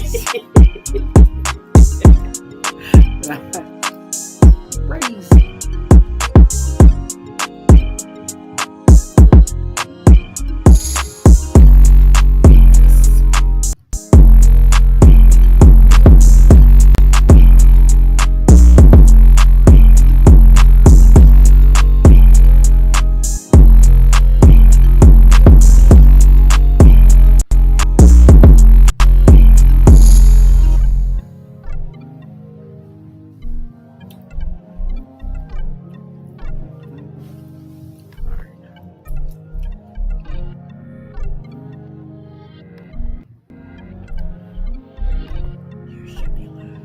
Crazy. You should be loud.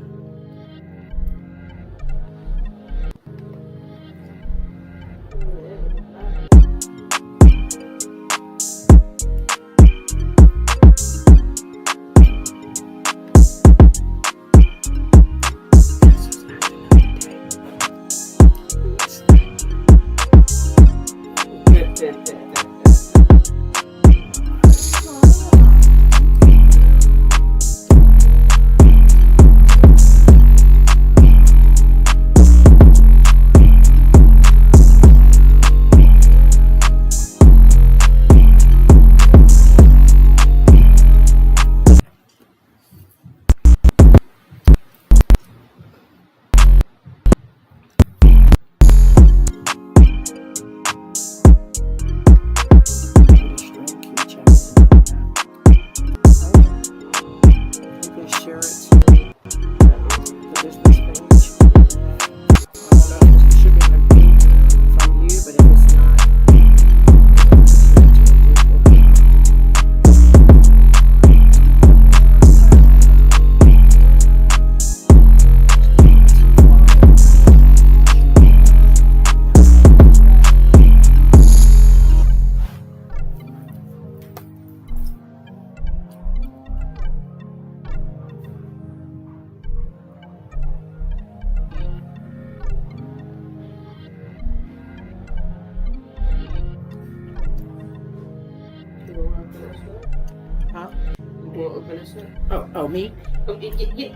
Huh? You want to open this one? Oh, me? Oh, yeah.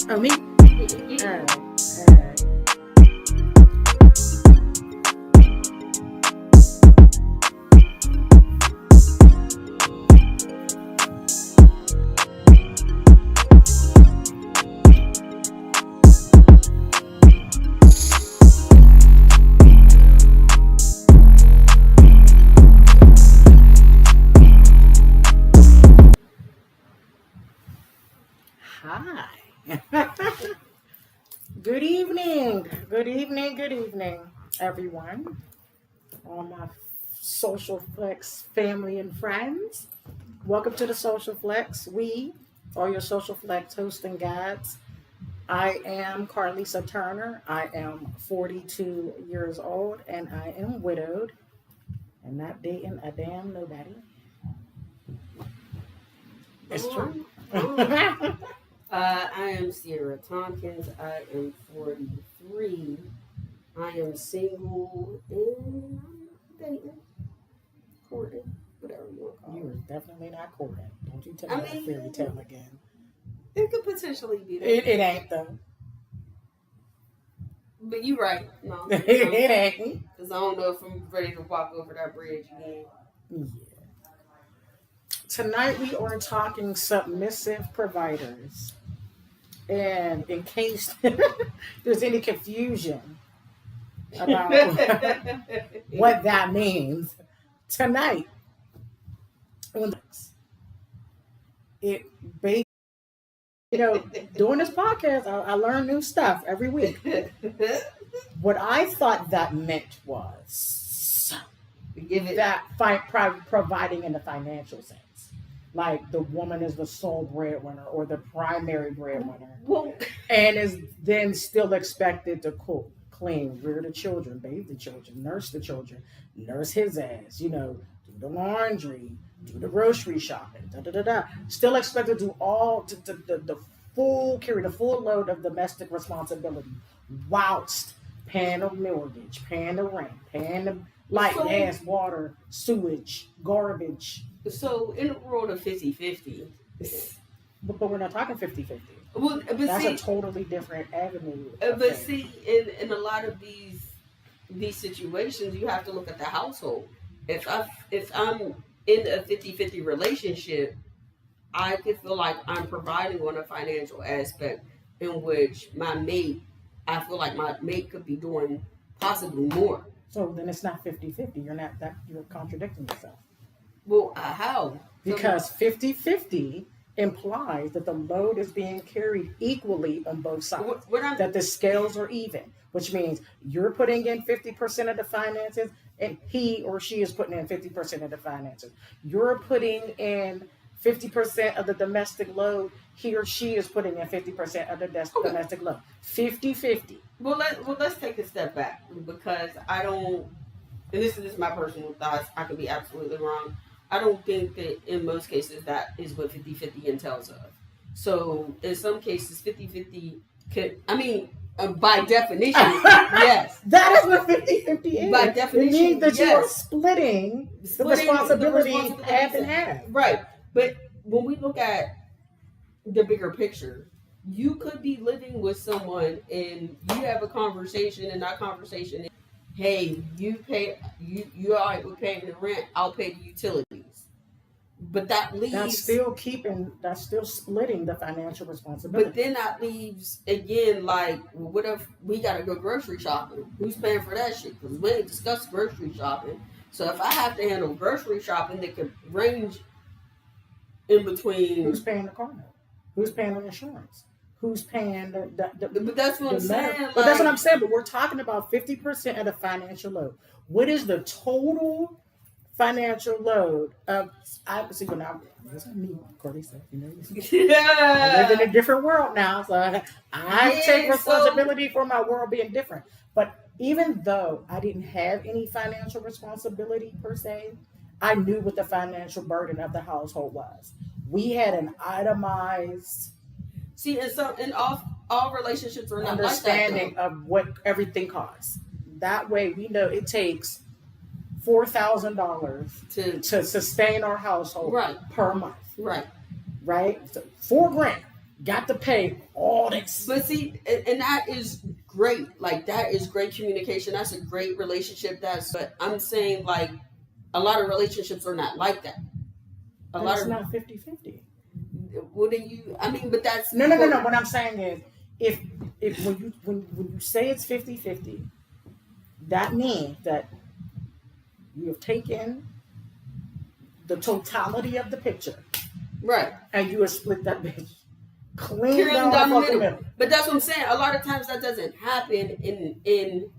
Oh, me? Yeah. All right. Hi. Good evening, everyone. All my Social Flex family and friends. Welcome to the Social Flex. We are your Social Flex hosts and guides. I am Carlisa Turner. I am 42 years old and I am widowed and not dating a damn nobody. It's true. I am Sierra Tompkins. I am 43. I am single and I'm dating, courting, whatever you want to call You it. were definitely not courting. Don't you tell me that fairy tale again. It could potentially be that. It ain't though. But you're right. No. It ain't. Because I don't know if I'm ready to walk over that bridge again. Yeah. Tonight we are talking submissive providers. And in case there's any confusion about what that means, tonight, it doing this podcast, I learn new stuff every week. What I thought that meant was providing in the financial sense. Like the woman is the sole breadwinner or the primary breadwinner, and is then still expected to cook, clean, rear the children, bathe the children, nurse the children, nurse his ass, do the laundry, do the grocery shopping, Still expected to do all carry the full load of domestic responsibility, whilst paying the mortgage, paying the rent, paying the light, gas, water, sewage, garbage. So in the world of 50-50, But we're not talking 50-50. Well, but That's see, a totally different avenue. but see, in a lot of these situations, you have to look at the household. If I'm in a 50-50 relationship, I could feel like I'm providing on a financial aspect in which I feel like my mate could be doing possibly more. So then it's not 50-50. You're contradicting yourself. Well, how? Because 50-50 implies that the load is being carried equally on both sides. That the scales are even, which means you're putting in 50% of the finances and he or she is putting in 50% of the finances. You're putting in 50% of the domestic load. He or she is putting in 50% of the domestic load. 50-50. Well, let's take a step back because I don't, and this is my personal thoughts. I could be absolutely wrong. I don't think that in most cases that is what 50-50 entails of. So in some cases, 50-50 by definition, yes. That is what 50-50 is. By definition, it means that yes. you are splitting the responsibility half and half. Right. But when we look at the bigger picture, you could be living with someone and you have a conversation, and that conversation is, hey, you all right with paying the rent, I'll pay the utilities. But that leaves that's still splitting the financial responsibility. But then that leaves again, like, what if we gotta go grocery shopping? Who's paying for that shit? Because we ain't discussed grocery shopping. So if I have to handle grocery shopping, that could range in between. Who's paying the car note? Who's paying the insurance? Who's paying the But that's what I'm saying. But that's what I'm saying. But we're talking about 50% of the financial load. What is the total financial load of? This is me, Cordy said. I live in a different world now, so I take responsibility for my world being different. But even though I didn't have any financial responsibility per se, I knew what the financial burden of the household was. We had an itemized. See, and all relationships are not understanding like that, of what everything costs. That way, we know it takes $4,000 to sustain our household per month. Right. So $4,000 got to pay all this. But see, and that is great. Like, that is great communication. That's a great relationship. But I'm saying, like, a lot of relationships are not like that. It's not 50-50. Well, then but that's no. What I'm saying is, if when you say it's 50-50, that means that you have taken the totality of the picture, right, and you have split that bitch clean down the middle. But that's what I'm saying. A lot of times that doesn't happen in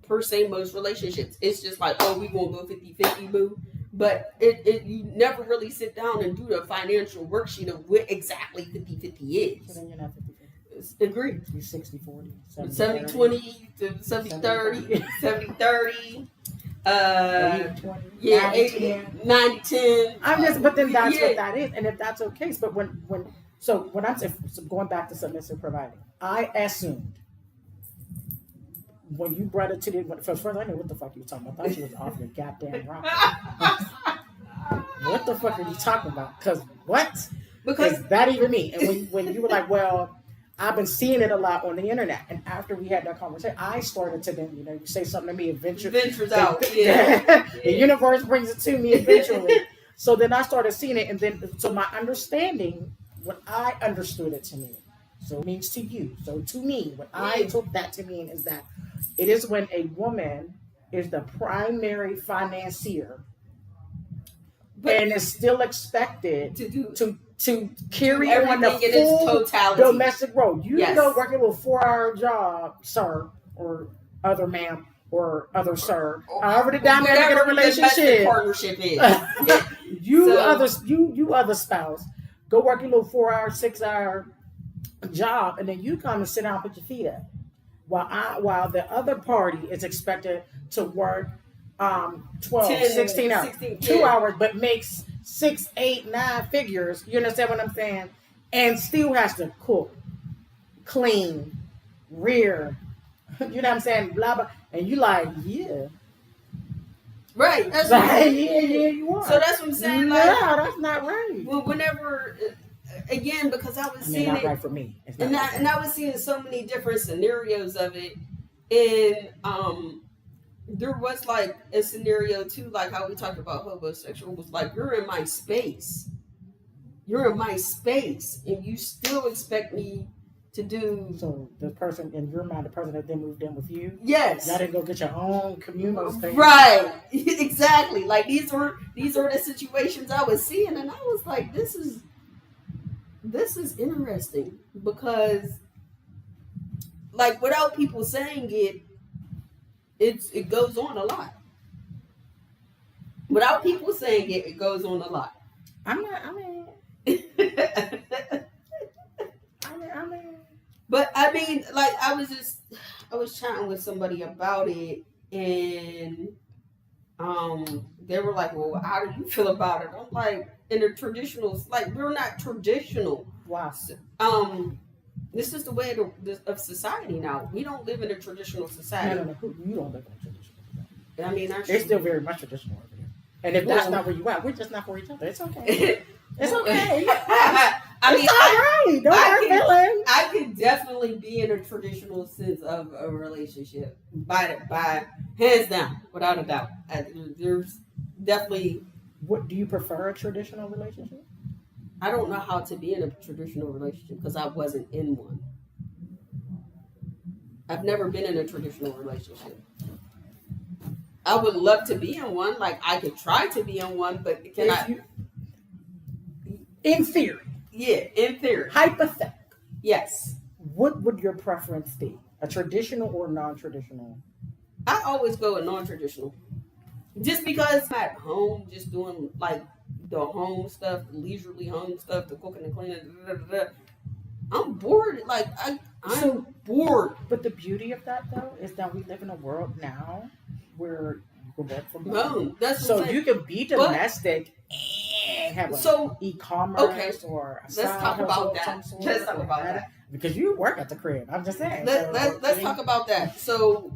per se most relationships. It's just like, oh, we gonna go 50-50, boo. But you never really sit down and do the financial worksheet of what exactly 50-50 is. So then you're not 50-50. Agreed. You're 60-40. 70-20 to 70-30, 70-30. 80-20. 90-10. But then that's what that is. And if that's okay, but when I'm saying, so going back to submissive providing, I assumed when you brought it to first I knew what the fuck you were talking about. I thought you was off your goddamn rock. What the fuck are you talking about? Because is that even me? And when you were like, well, I've been seeing it a lot on the internet. And after we had that conversation, I started to then, you say something to me, ventures out. The universe brings it to me eventually. So then I started seeing it, and then so my understanding, what I understood it to mean, so it means to you. So to me, what I took that to mean is that it is when a woman is the primary financier, and is still expected to carry on the full domestic role. You go work a little 4-hour job, sir, or other ma'am, or other sir, however the dynamic of the relationship partnership is. you other spouse, go work a little 4-hour, 6-hour job, and then you come and sit down and put your feet up, while the other party is expected to work 12, 16 hours, 2 hours, but makes 6, 8, 9 figures. You understand what I'm saying? And still has to cook, clean, rear. You know what I'm saying? Blah blah. And you like, yeah. Right. That's like, yeah, you are. So that's what I'm saying. No, that's not right. Well, whenever again, because I was seeing not it, right for me. And I was seeing so many different scenarios of it, and there was like a scenario too, like how we talked about homosexual, was like, you're in my space, and you still expect me to do. So the person in your mind, the person that then moved in with you, Yes, y'all didn't go get your own communal space, right? Exactly. Like these are the situations I was seeing, and I was like, this is interesting, because like without people saying it, it goes on a lot. Without people saying it, it goes on a lot. But I mean, like I was chatting with somebody about it, and they were like, well, how do you feel about it? I'm like, in the traditional, like, we're not traditional. Wow. This is the way of society now. We don't live in a traditional society. No. You don't live in a traditional society. I mean, it's still very much traditional over here. And if that's not where you are, we're just not for each other. It's okay. It's okay. I mean, it's all right. Don't hurt feelings. I could definitely be in a traditional sense of a relationship, by hands down, without a doubt. There's definitely. What do you prefer, a traditional relationship? I don't know how to be in a traditional relationship because I wasn't in one. I've never been in a traditional relationship. I would love to be in one. Like, I could try to be in one, but in theory. Yeah, in theory. Hypothetical. Yes. What would your preference be? A traditional or non-traditional? I always go with non-traditional. Just because I'm at home, just doing like the home stuff, the leisurely home stuff, the cooking and cleaning, I'm bored. Like, I'm bored. But the beauty of that, though, is that we live in a world now where you can work from home. So you can be domestic and have e-commerce or a let's talk about that. Let's talk about that. Because you work at the crib. I'm just saying. Let's talk about that. So,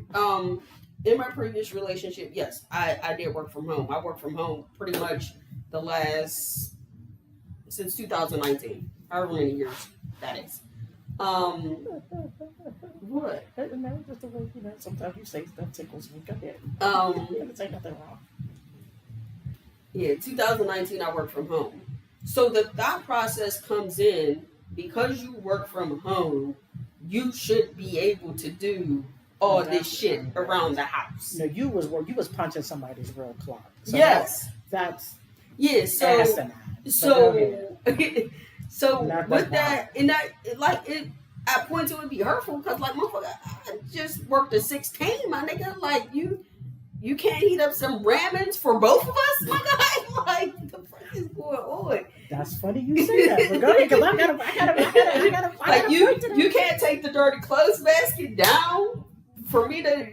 in my previous relationship, yes, I did work from home. I worked from home pretty much since 2019, however many years that is. What? No, just the way, sometimes you say stuff tickles me. Go ahead. You didn't say nothing wrong. Yeah, 2019, I worked from home. So the thought process comes in, because you work from home, you should be able to do all this shit around the house. No, you was punching somebody's real clock. So yes, that's asinine. So with that, and that, like, it at points it would be hurtful because, like, motherfucker, I just worked a 16, my nigga. Like, you can't heat up some ramens for both of us, my guy. Like, the fuck is going on? That's funny you say that. But go ahead, because I gotta. Like, you can't take the dirty clothes basket down for me to,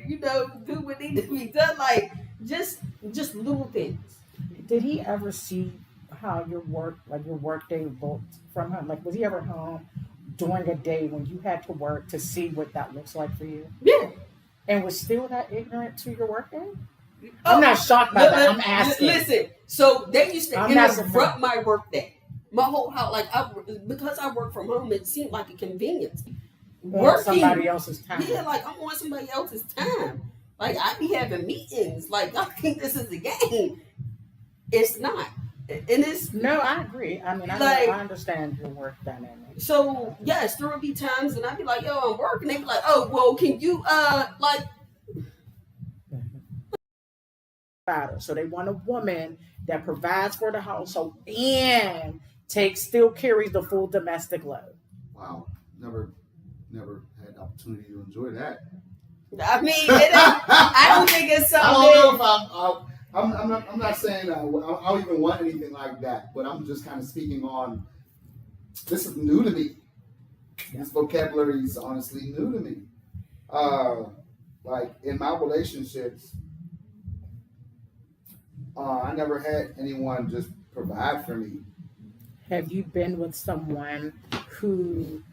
do what needs to be done. Like, just little things. Did he ever see how your work day looked from home? Like, was he ever home during a day when you had to work to see what that looks like for you? Yeah. And was still that ignorant to your work day? I'm not shocked by that. I'm asking. Listen, so they used to interrupt my work day. My whole house, like, because I work from home, it seemed like a convenience. Working somebody else's time. Yeah, like, I'm on somebody else's time. Like, I be having meetings. Like, I think this is a game. It's not. And it's... No, I agree. I mean, I understand your work dynamic. So, yes, there would be times, and I'd be like, yo, I'm working. They'd be like, oh, well, can you, like... So they want a woman that provides for the household and still carries the full domestic load. Wow. Never had the opportunity to enjoy that. I mean, I don't think it's something... I don't know if I'm not saying I don't even want anything like that, but I'm just kind of speaking on, this is new to me. This vocabulary is honestly new to me. Like, in my relationships, I never had anyone just provide for me. Have you been with someone who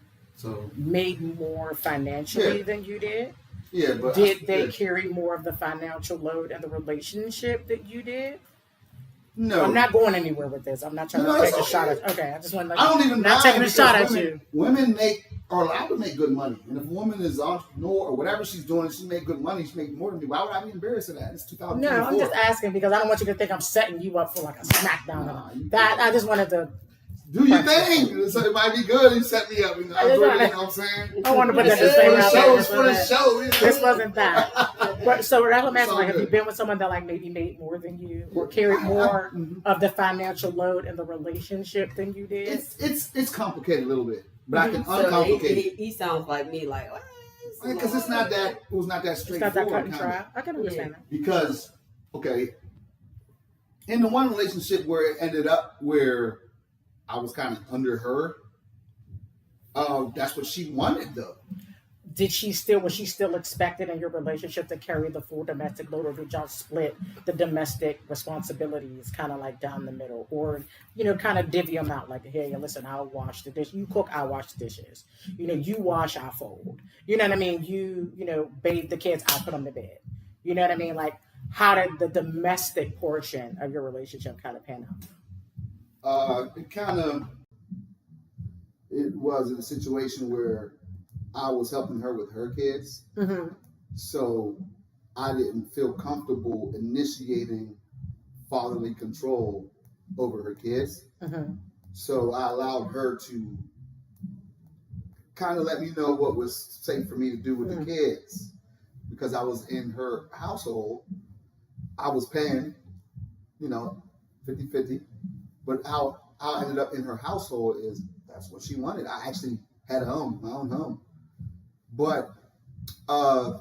made more financially than you did? Yeah, but did they carry more of the financial load in the relationship that you did? No. I'm not going anywhere with this. I'm not trying to take a shot at. Okay, I just want to. I don't even. Not taking a shot at you. Women are allowed to make good money, and if a woman is an entrepreneur or whatever she's doing, she make good money. She make more than me. Why would I be embarrassed of that? It's 2024. No, I'm just asking because I don't want you to think I'm setting you up for like a smackdown. That I just wanted to. Do your thing. So it might be good. You set me up. You know what I'm saying? I want to put that disclaimer out there. It's for the show. This wasn't that. But so that's what I'm asking. Like, have you been with someone that like maybe made more than you, or carried more of the financial load in the relationship than you did? It's complicated a little bit, but I can uncomplicate it. He sounds like me, like because it's not that. It was not that straightforward. It's not that cut and dry. I can understand that. Because in the one relationship where it ended up where I was kind of under her. That's what she wanted, though. Was she still expected in your relationship to carry the full domestic load, or did y'all split the domestic responsibilities kind of like down the middle, or kind of divvy them out? Like, hey, listen, I'll wash the dish. You cook, I'll wash the dishes. You wash, I'll fold. You know what I mean? You bathe the kids, I'll put them to bed. You know what I mean? Like, how did the domestic portion of your relationship kind of pan out? It was a situation where I was helping her with her kids. Mm-hmm. So I didn't feel comfortable initiating fatherly control over her kids. Mm-hmm. So I allowed her to kind of let me know what was safe for me to do with the kids. Because I was in her household, I was paying, 50-50. But how I ended up in her household is that's what she wanted. I actually had a home, my own home. But I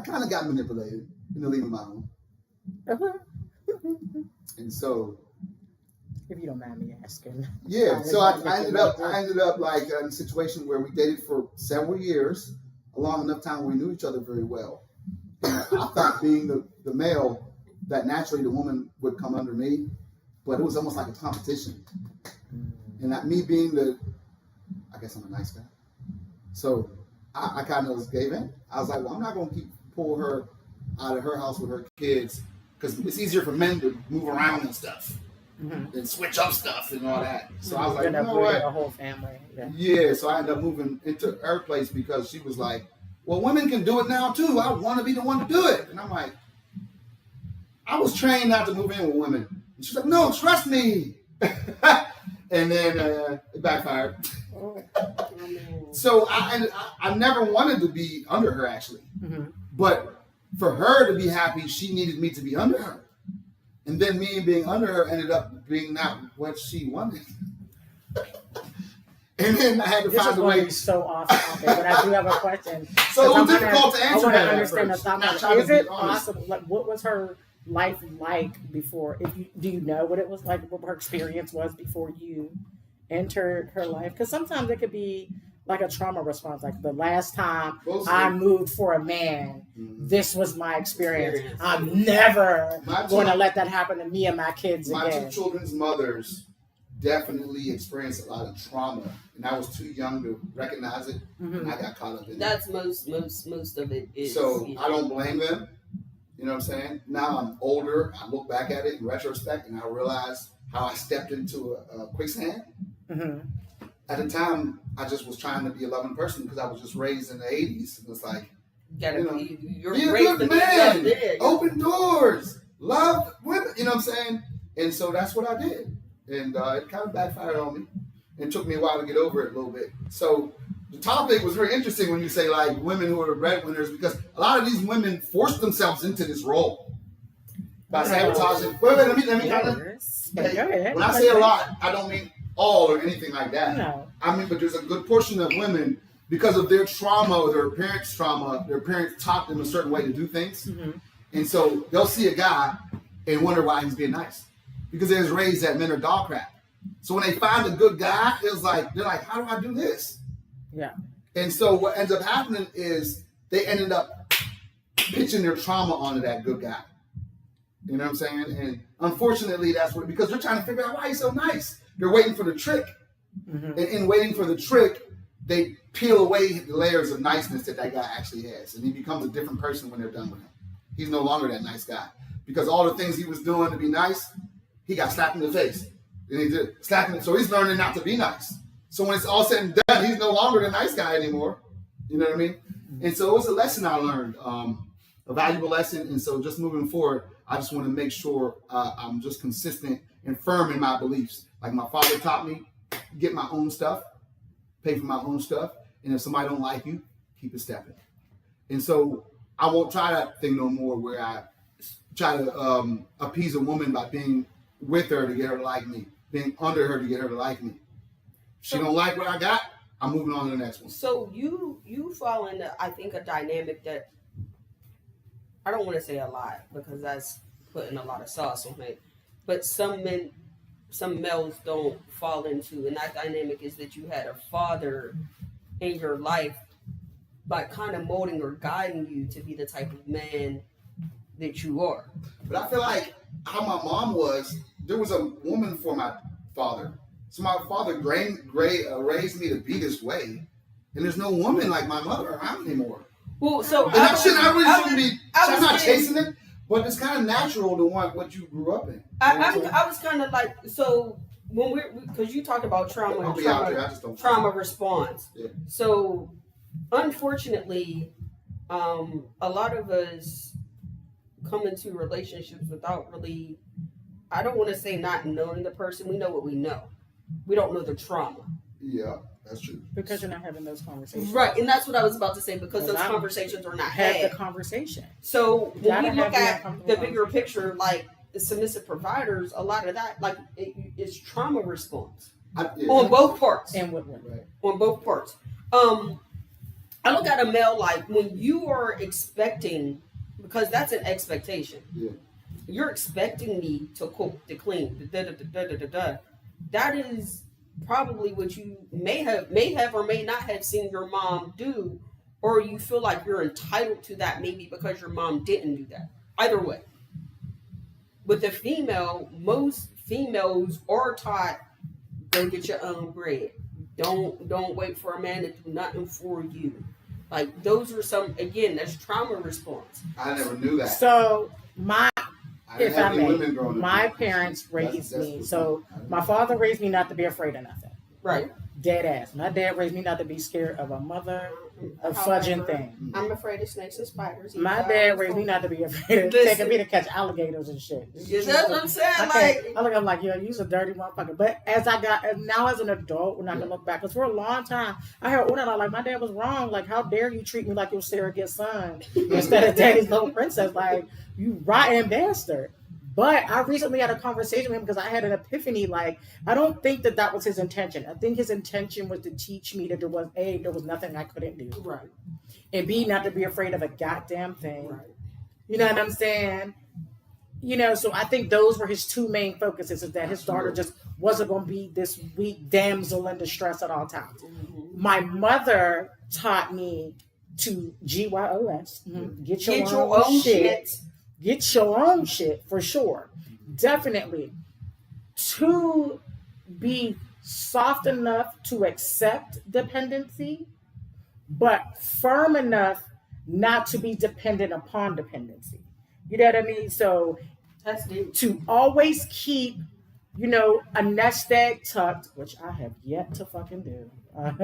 kind of got manipulated into leaving my home. And so, if you don't mind me asking. Yeah, so I ended up like in a situation where we dated for several years, a long enough time where we knew each other very well. And I thought being the male, that naturally the woman would come under me. But it was almost like a competition. And me being I guess I'm a nice guy. So I kind of gave in. I was like, well, I'm not going to pull her out of her house with her kids because it's easier for men to move around and stuff and switch up stuff and all that. So I was like, you know what? A whole family. Yeah, so I ended up moving into her place because she was like, well, women can do it now too. I want to be the one to do it. And I'm like, I was trained not to move in with women. And she's like, no, trust me. And then it backfired. So I never wanted to be under her, actually. Mm-hmm. But for her to be happy, she needed me to be under her. And then me being under her ended up being not what she wanted. And then I had to find a way. So off topic, but I do have a question. So it was difficult to answer that. I want to understand the thought. Is it possible? Like, what was her life like before? Do you know what it was like? What her experience was before you entered her life? Because sometimes it could be like a trauma response. Like the last time I moved for a man, this was my experience. I'm never going to let that happen to me and my kids again. My two children's mothers definitely experienced a lot of trauma, and I was too young to recognize it. And I got caught up in it. That's most of it is. So I don't blame them. You know what I'm saying? Now I'm older. I look back at it in retrospect, and I realize how I stepped into a quicksand. Mm-hmm. At the time, I just was trying to be a loving person because I was just raised in the 80s. It was like, you're be a good man, open doors, love women. You know what I'm saying? And so that's what I did. And it kind of backfired on me. It took me a while to get over it a little bit. So the topic was very interesting when you say like women who are breadwinners, because a lot of these women force themselves into this role by sabotaging. Wait, let me kind of. When I say a lot, I don't mean all or anything like that. No. I mean, but there's a good portion of women, because of their trauma or their parents' trauma, their parents taught them a certain way to do things. Mm-hmm. And so they'll see a guy and wonder why he's being nice. Because they was raised that men are dog crap. So when they find a good guy, they're like, how do I do this? Yeah. And so what ends up happening is they ended up pitching their trauma onto that good guy. You know what I'm saying? And unfortunately, because they're trying to figure out why he's so nice. They're waiting for the trick. Mm-hmm. And in waiting for the trick, they peel away the layers of niceness that guy actually has. And he becomes a different person when they're done with him. He's no longer that nice guy. because all the things he was doing to be nice, he got slapped in the face. And he did slapping it. So he's learning not to be nice. So when it's all said and done, he's no longer the nice guy anymore. You know what I mean? And so it was a lesson I learned, a valuable lesson. And so just moving forward, I just want to make sure I'm just consistent and firm in my beliefs. Like my father taught me, get my own stuff, pay for my own stuff. And if somebody don't like you, keep it stepping. And so I won't try that thing no more where I try to appease a woman by being with her to get her to like me, being under her to get her to like me. If she don't like what I got, I'm moving on to the next one. So you fall into, I think, a dynamic that I don't want to say a lot because that's putting a lot of sauce on it, but some males don't fall into, and that dynamic is that you had a father in your life by kind of molding or guiding you to be the type of man that you are. But I feel like how my mom was, there was a woman for my father. So my father raised me to be this way, and there's no woman like my mother around anymore. Well, so and I'm not chasing it, but it's kind of natural to want what you grew up in. I was kind of like, so when because you talked about trauma response. Yeah. So unfortunately, a lot of us come into relationships without really, I don't want to say not knowing the person. We know what we know. We don't know the trauma. Yeah, that's true. Because you're not having those conversations. Right, and that's what I was about to say, because those conversations are not had. The conversation. So when we look at the bigger picture, like the submissive providers, a lot of that, like it's trauma response on both parts. And what? Right. On both parts. I look at a male like when you are expecting, because that's an expectation. Yeah. You're expecting me to cook, to clean, that is probably what you may have or may not have seen your mom do, or you feel like you're entitled to that maybe because your mom didn't do that. Either way. With the female, most females are taught, go get your own bread. Don't wait for a man to do nothing for you. Like those are some, again, that's trauma response. I never knew that. So my parents raised me. So my father raised me not to be afraid of nothing. Right. Dead ass. My dad raised me not to be scared of a mother, a fudging thing. I'm afraid of snakes and spiders. My dad raised me not to be afraid of taking me to catch alligators and shit. That's what I'm saying. I'm like, yo, you's a dirty motherfucker. But as an adult, when I can look back, because for a long time, I heard like, my dad was wrong. Like, how dare you treat me like your surrogate son instead of daddy's little princess? Like, you rotten bastard. But I recently had a conversation with him because I had an epiphany. Like, I don't think that was his intention. I think his intention was to teach me that there was nothing I couldn't do. Right. And B, not to be afraid of a goddamn thing. Right. You know what I'm saying? You know, so I think those were his two main focuses, is that his daughter just wasn't going to be this weak damsel in distress at all times. Mm-hmm. My mother taught me to GYOS, get your own shit. Get your own shit, for sure. Definitely. To be soft enough to accept dependency, but firm enough not to be dependent upon dependency. You know what I mean? So that's deep. To always keep, a nest egg tucked, which I have yet to fucking do. What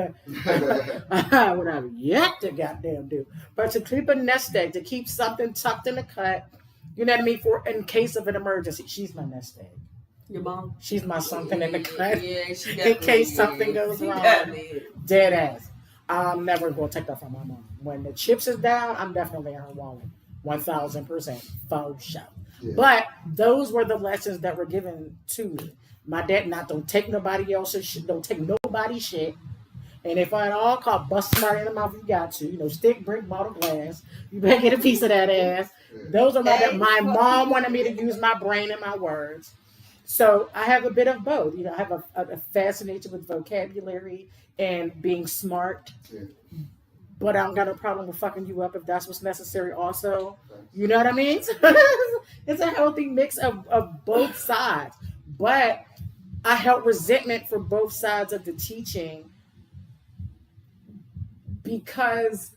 I've yet to goddamn do. But to keep a nest egg, to keep something tucked in the cut, you know what I mean? For in case of an emergency, she's my nest egg. Your mom? She's my something in the cut. Yeah, she in case something goes wrong. Dead ass. I'm never going to take that from my mom. When the chips is down, I'm definitely in her wallet. 1,000%. Faux show. Yeah. But those were the lessons that were given to me. My dad, don't take nobody else's shit. Don't take nobody's shit. And if I at all call bust somebody in the mouth, you got to. Stick, brick, bottle, glass. You better get a piece of that ass. Those are my mom wanted me to use my brain and my words. So I have a bit of both. I have a fascination with vocabulary and being smart. Yeah. But I don't got no problem with fucking you up if that's what's necessary also. You know what I mean? It's a healthy mix of both sides. But I held resentment for both sides of the teaching because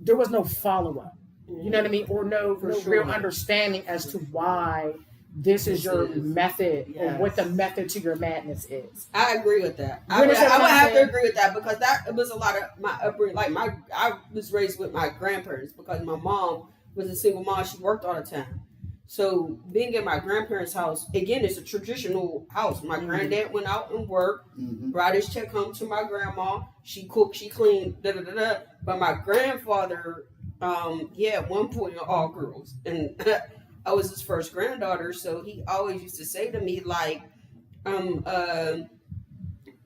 there was no follow-up. You know what I mean? Or no real understanding as to why this is your method or what the method to your madness is. I agree with that. I would have to agree with that because that was a lot of my upbringing. Like I was raised with my grandparents because my mom was a single mom. She worked all the time. So being at my grandparents' house, again, it's a traditional house. My granddad went out and worked, brought his check home to my grandma. She cooked, she cleaned, da da da da. But my grandfather, at one point, all girls. And I was his first granddaughter, so he always used to say to me, like,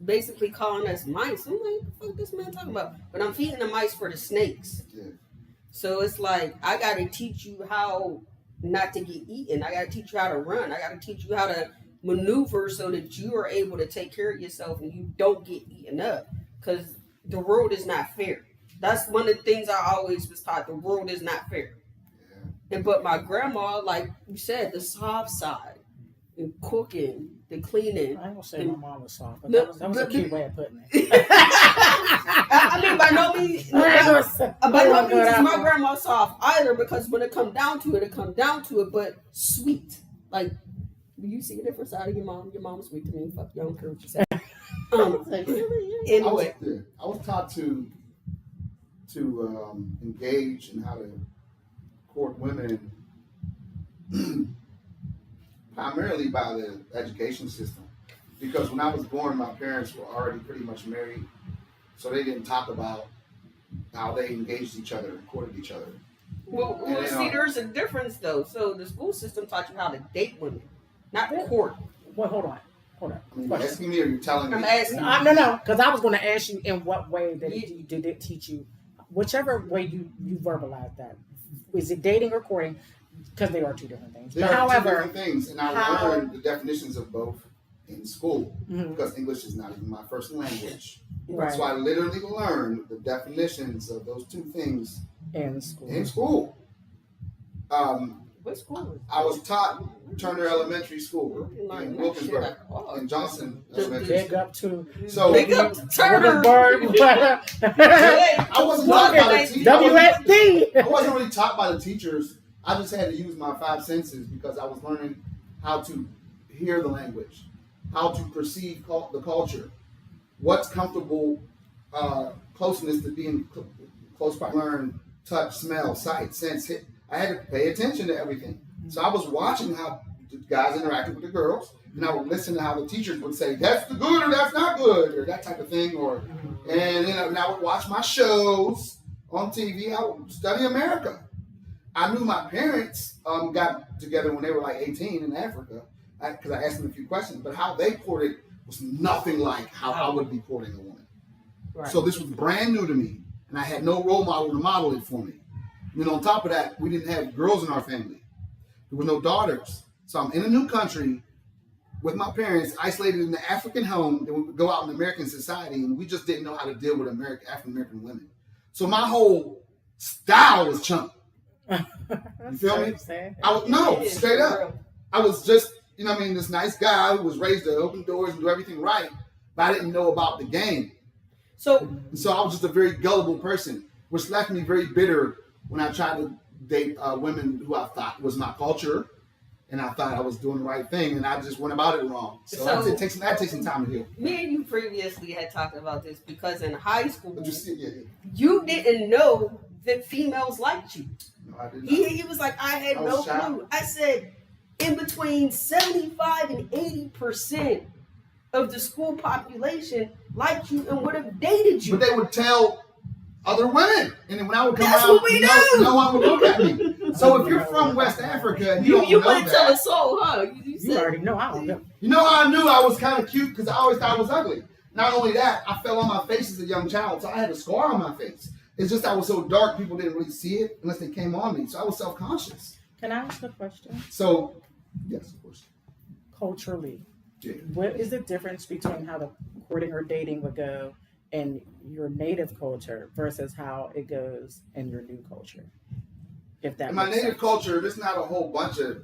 basically calling us mice. I'm like, what the fuck this man talking about? But I'm feeding the mice for the snakes. Yeah. So it's like, I got to teach you how not to get eaten. I got to teach you how to run. I got to teach you how to maneuver so that you are able to take care of yourself and you don't get eaten up. Because the world is not fair. That's one of the things I always was taught. The world is not fair. And but my grandma, like you said, the soft side, the cooking, the cleaning. I ain't gonna say my mom was soft, but that was a cute way of putting it. I mean, by no means is my grandma soft either, because when it come down to it, but sweet. Like, do you see a different side of your mom? Your mom's sweet to me. Fuck, you don't care what you say. Anyway, I was taught to engage in how to court women primarily by the education system, because when I was born, my parents were already pretty much married, so they didn't talk about how they engaged each other and courted each other. Well, see, there's a difference though. So the school system taught you how to date women, not court. Well, hold on. I mean, asking me or you telling me? I'm asking. No, because I was going to ask you in what way did it teach you, whichever way you verbalize that. Is it dating or courting? Because they are two different things. They are two different things, and I learned the definitions of both in school because English is not even my first language. Right. So I literally learned the definitions of those two things in school. What school? I was taught Turner Elementary School in Wilkinsburg, in Johnson Elementary. Big up to Turner. I wasn't taught by the teachers. WSD. I wasn't really taught by the teachers. I just had to use my five senses because I was learning how to hear the language, how to perceive the culture, what's comfortable closeness to being close by. Learn, touch, smell, sight, sense, hit. I had to pay attention to everything. So I was watching how the guys interacted with the girls, and I would listen to how the teachers would say, that's the good or that's not good, or that type of thing. And I would watch my shows on TV. I would study America. I knew my parents got together when they were like 18 in Africa, because I asked them a few questions, but how they courted was nothing like how I would be courting a woman. Right. So this was brand new to me, and I had no role model to model it for me. And on top of that, we didn't have girls in our family. There were no daughters. So I'm in a new country with my parents, isolated in the African home, and we would go out in American society, and we just didn't know how to deal with African-American women. So my whole style was chunk. You feel me? Straight up. I was just, this nice guy who was raised to open doors and do everything right, but I didn't know about the game. So I was just a very gullible person, which left me very bitter when I tried to date women who I thought was my culture, and I thought I was doing the right thing, and I just went about it wrong. So that takes some time to heal. Me and you previously had talked about this because in high school, you didn't know that females liked you. No, I did not. He was like, I had no clue. I said, in between 75 and 80% of the school population liked you and would have dated you. But they would tell other women, and then when I would come out, no one would look at me. So if you're from West Africa, and you wouldn't tell a soul, huh? You already know. I don't know. You know how I knew I was kind of cute? Because I always thought I was ugly. Not only that, I fell on my face as a young child, so I had a scar on my face. It's just I was so dark, people didn't really see it unless they came on me. So I was self-conscious. Can I ask a question? So, yes, of course. Culturally, what is the difference between how the courting or dating would go in your native culture versus how it goes in your new culture? If that in my native culture, there's not a whole bunch of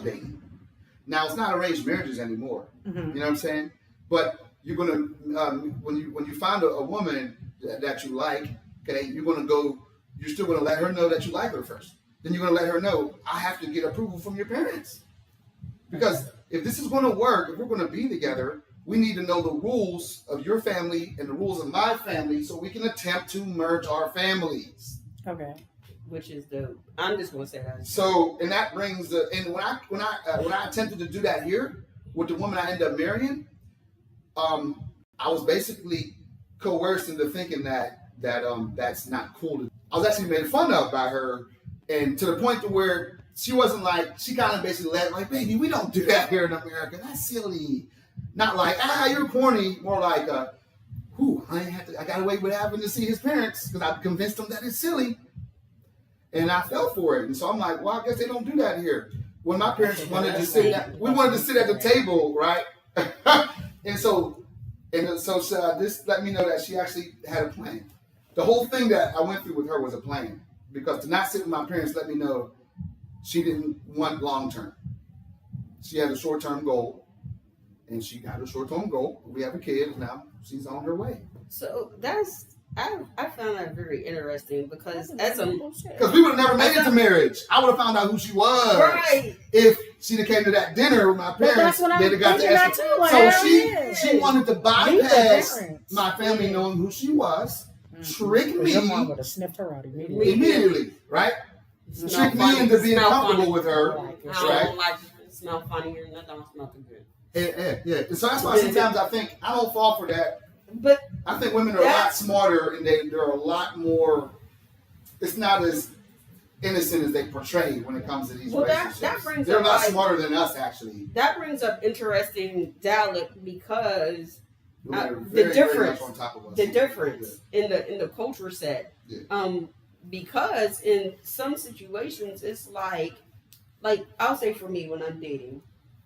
dating. Now it's not arranged marriages anymore. Mm-hmm. You know what I'm saying? But you're gonna when you find a woman that you like, okay, you're gonna go you're still going to let her know that you like her first. Then you're going to let her know, I have to get approval from your parents. Because if this is going to work, if we're going to be together, we need to know the rules of your family and the rules of my family so we can attempt to merge our families. Okay. Which is I'm just going to say that. So, and that brings and when I attempted to do that here with the woman I ended up marrying, I was basically coerced into thinking that's not cool. I was actually made fun of by her, and to the point to where she wasn't like, she kind of basically let like, baby, we don't do that here in America. That's silly. Not like, you're corny. More like, I gotta wait what happened to see his parents because I convinced them that it's silly, and I fell for it. And so I'm like, well, I guess they don't do that here. When my parents wanted to sit, we wanted to sit at the table, right? and so this let me know that she actually had a plan. The whole thing that I went through with her was a plan, because to not sit with my parents let me know she didn't want long term. She had a short term goal, and she got a short term goal. We have a kid, and now she's on her way. So I found that very interesting because because we would have never made it to marriage. I would have found out who she was. Right. If she'd have came to that dinner with my parents, that's what they'd have got to ask her. like, So she wanted to bypass my family knowing who she was, trick me. Your mom would have sniffed her out immediately, right? Trick me into being comfortable with her, I right? don't like it. Smell funny or nothing. Don't smell too good. Yeah. And so that's why sometimes I think I don't fall for that. But I think women are a lot smarter, and they're a lot more. It's not as innocent as they portray when it comes to these relationships. That brings they're up, a lot smarter than us, actually. That brings up interesting dialogue because the difference in the culture set. Yeah. Because in some situations it's like I'll say for me when I'm dating,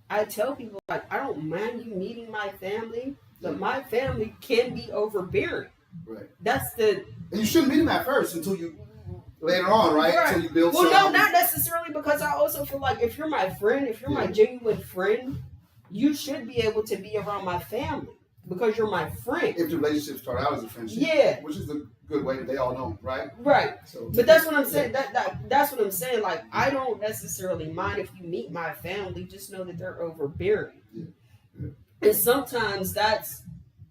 I tell people like I don't mind you meeting my family, but my family can be overbearing. Right. And you shouldn't meet them at first until you later on, right? Until you build something. No, not necessarily, because I also feel like if you're my friend, if you're my genuine friend, you should be able to be around my family because you're my friend. If the relationship start out as a friendship. Yeah. Which is a good way that they all know, right? Right. So, but that's what I'm saying. That's what I'm saying. Like, I don't necessarily mind if you meet my family. Just know that they're overbearing. Yeah. And sometimes that's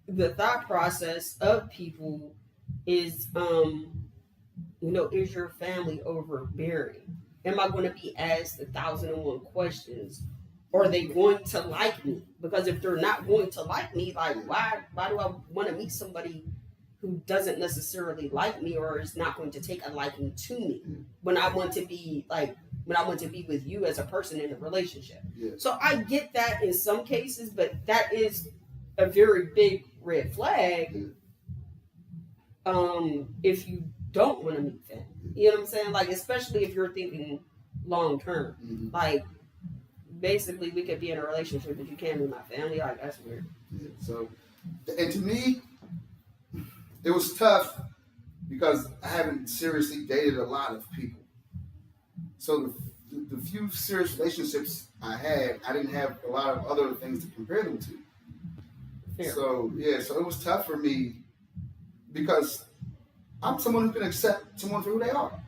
the thought process of people is, is your family overbearing? Am I going to be asked 1,001 questions? Or are they going to like me? Because if they're not going to like me, like why do I want to meet somebody who doesn't necessarily like me or is not going to take a liking to me when I want to be with you as a person in a relationship? Yeah. So I get that in some cases, but that is a very big red flag. If you don't want to meet them, you know what I'm saying? Like, especially if you're thinking long term, like basically we could be in a relationship, but you can't be my family. Like, that's weird. Yeah. So, and to me, it was tough because I haven't seriously dated a lot of people. So the few serious relationships I had, I didn't have a lot of other things to compare them to. Fair. So it was tough for me because I'm someone who can accept someone for who they are,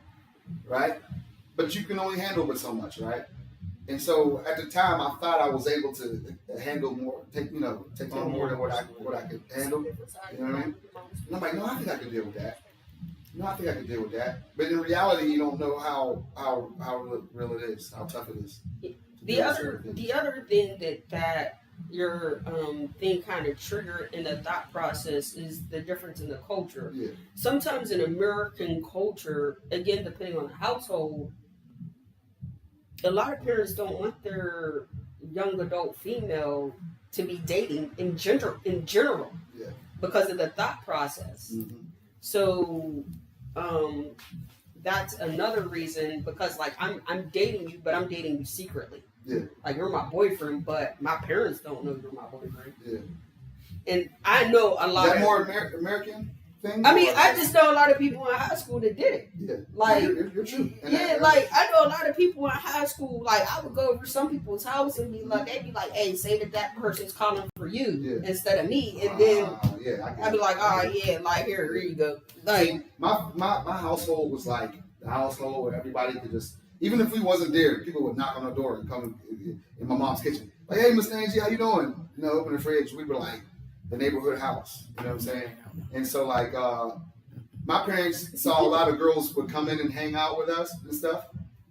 right? But you can only handle but so much, right? And so at the time, I thought I was able to handle more, take on more than what I could handle. You know what I mean? And I'm like, no, I think I could deal with that. But in reality, you don't know how real it is, how tough it is. The other thing that your thing kind of triggered in the thought process is the difference in the culture. Yeah. Sometimes in American culture, again, depending on the household, a lot of parents don't want their young adult female to be dating in general because of the thought process. Mm-hmm. So that's another reason, because like I'm dating you, but I'm dating you secretly. Yeah. Like, you're my boyfriend, but my parents don't know you're my boyfriend. Yeah. And I know a lot. Is that more American? thing? I mean, I just know a lot of people in high school that did it. Yeah, Like, you're true. And yeah, like I know a lot of people in high school. Like, I would go over to some people's house and be like, they'd be like, "Hey, say that person's calling for you instead of me," and then I'd be like, "Oh yeah, like here you go." Like my household was like the household where everybody could just, even if we wasn't there, people would knock on the door and come in my mom's kitchen. Like, "Hey, Miss Angie, how you doing?" You know, open the fridge. We were like the neighborhood house. You know what I'm saying? And so like my parents saw a lot of girls would come in and hang out with us and stuff,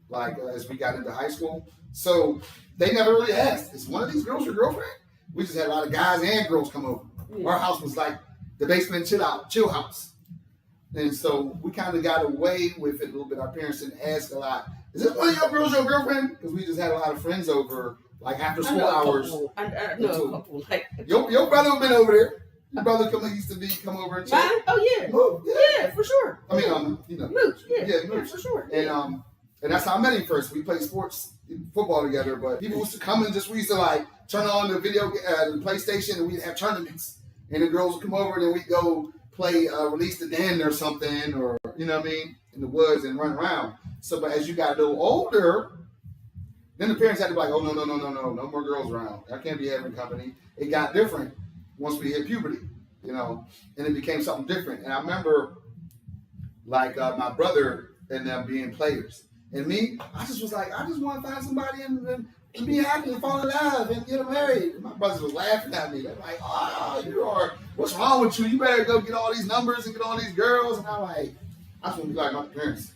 like as we got into high school. So they never really asked, "Is one of these girls your girlfriend?" We just had a lot of guys and girls come over. Yeah. Our house was like the basement chill house. And so we kind of got away with it a little bit. Our parents didn't ask a lot, "Is this one of your girls your girlfriend?" Because we just had a lot of friends over, like after school hours. I know a couple. Like your brother would been over there. Your brother used to come over and chill. Mine? Oh yeah. Move, yeah, for sure. I mean, you know, Mooch, yeah, for sure. And that's how I met him first. We played football together, but people used to come and we used to like turn on the the PlayStation, and we'd have tournaments, and the girls would come over, and then we'd go play Release the Den or something, or you know what I mean, in the woods and run around. So, but as you got a little older, then the parents had to be like, "Oh no more girls around. I can't be having company." It got different once we hit puberty, you know, and it became something different. And I remember, like my brother and them being players, and me, I just was like, I just want to find somebody and be happy and fall in love and get married. And my brothers was laughing at me. They're like, "Oh, what's wrong with you? You better go get all these numbers and get all these girls." And I'm like, I just want to be like my parents.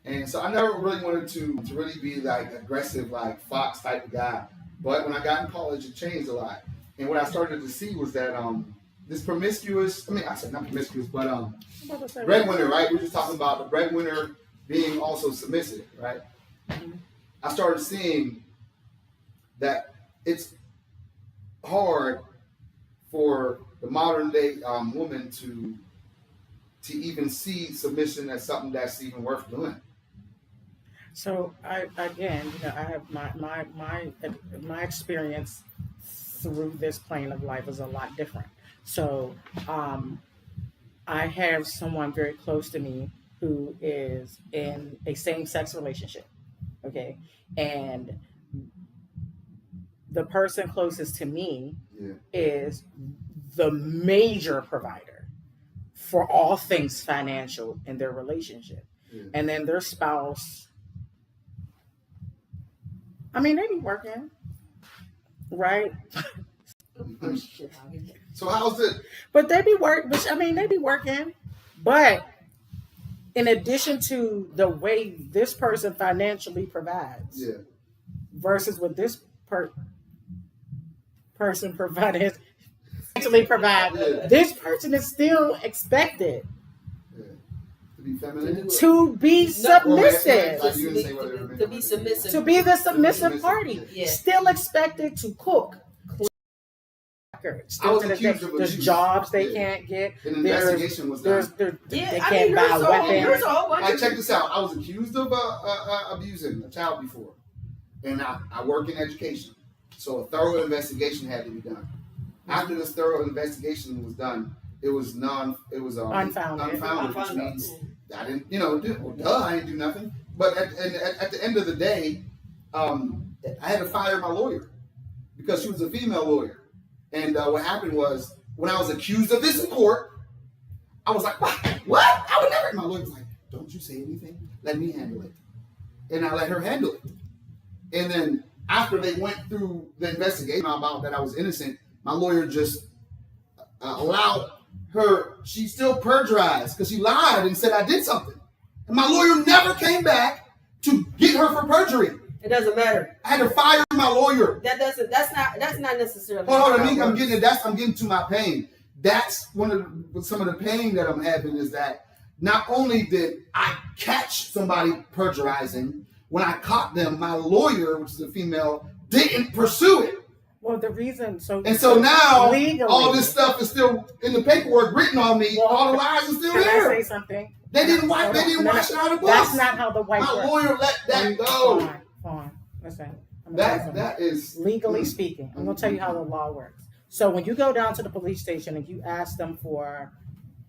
And so I never really wanted to really be like aggressive, like Fox type of guy. But when I got in college, it changed a lot. And what I started to see was that this promiscuous, I said not promiscuous, but breadwinner, right? We're just talking about the breadwinner being also submissive, right? Mm-hmm. I started seeing that it's hard for the modern day woman to even see submission as something that's even worth doing. So I have my experience through this plane of life is a lot different. So I have someone very close to me who is in a same-sex relationship, okay? And the person closest to me is the major provider for all things financial in their relationship. Yeah. And then their spouse, they be working, right? So how's it? But they be working. But in addition to the way this person financially provides, versus what this person provided, this person is still expected to be feminine, to be submissive, to be submissive, to be the submissive party, still expected to cook. There's jobs they can't get. An investigation was done. They can't buy weapons. Check this out. I was accused of abusing a child before, and I work in education, so a thorough investigation had to be done. After this thorough investigation was done, it was unfounded, which means I didn't, I didn't do nothing. But at the end of the day, I had to fire my lawyer because she was a female lawyer. And what happened was, when I was accused of this in court, I was like, what? I would never. And my lawyer was like, "Don't you say anything. Let me handle it." And I let her handle it. And then after they went through the investigation about that I was innocent, my lawyer just allowed her. She still perjurized because she lied and said I did something. And my lawyer never came back to get her for perjury. It doesn't matter. I had to fire my lawyer. That's not necessarily. Hold on, I'm getting to my pain. That's some of the pain that I'm having is that not only did I catch somebody perjurizing, when I caught them, my lawyer, which is a female, didn't pursue it. Well, the reason so now legally, all this stuff is still in the paperwork written on me. All the lies are still there. Can I say something? They didn't wash it out of the books. That's not how the white. My lawyer let that go. Fine. Listen. That is legally speaking. I'm gonna tell you how the law works. So when you go down to the police station and you ask them for